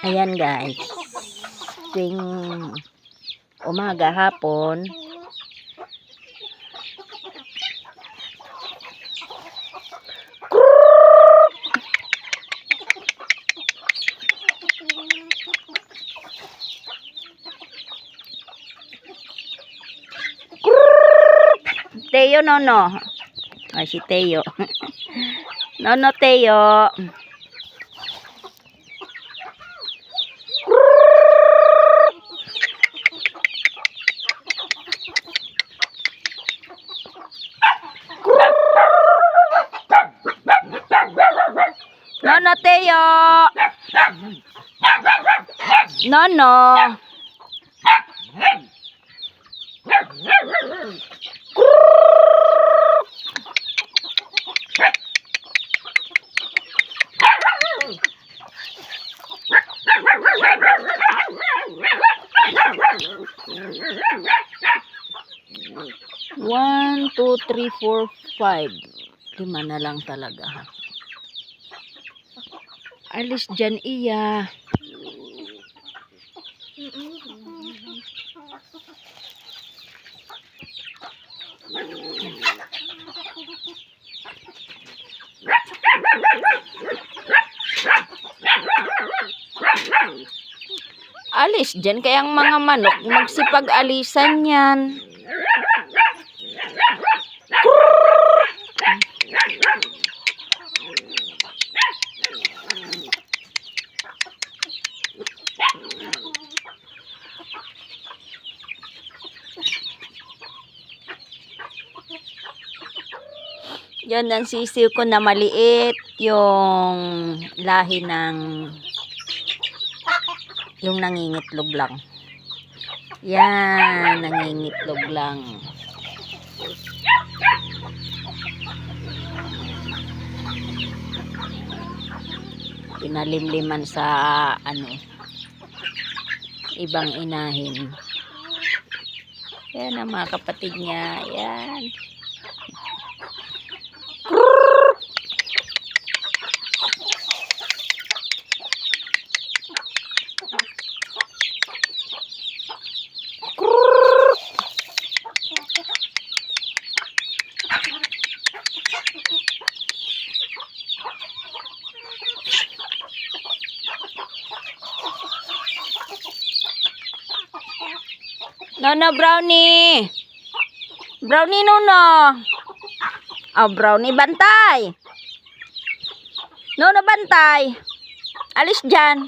Ayan guys, tuwing umaga, hapon, Teo Nono. Ay, si Teo. Nono Teo. Nono Teo. Nono. 1, 2, 3, 4, 5. 5 na lang talaga. Alis dyan iya. Alis dyan kayang mga manok magsipag-alisan yan. Yan ang sisiw ko na maliit, yung lahi ng yung nangingitlog lang. Yan, nangingitlog lang. Pinalimliman sa ibang inahin. Yan ang mga kapatid niya. Yan. Nono Brownie. Brownie Nono. Oh, Brownie bantay. Nono bantay. Alis dyan.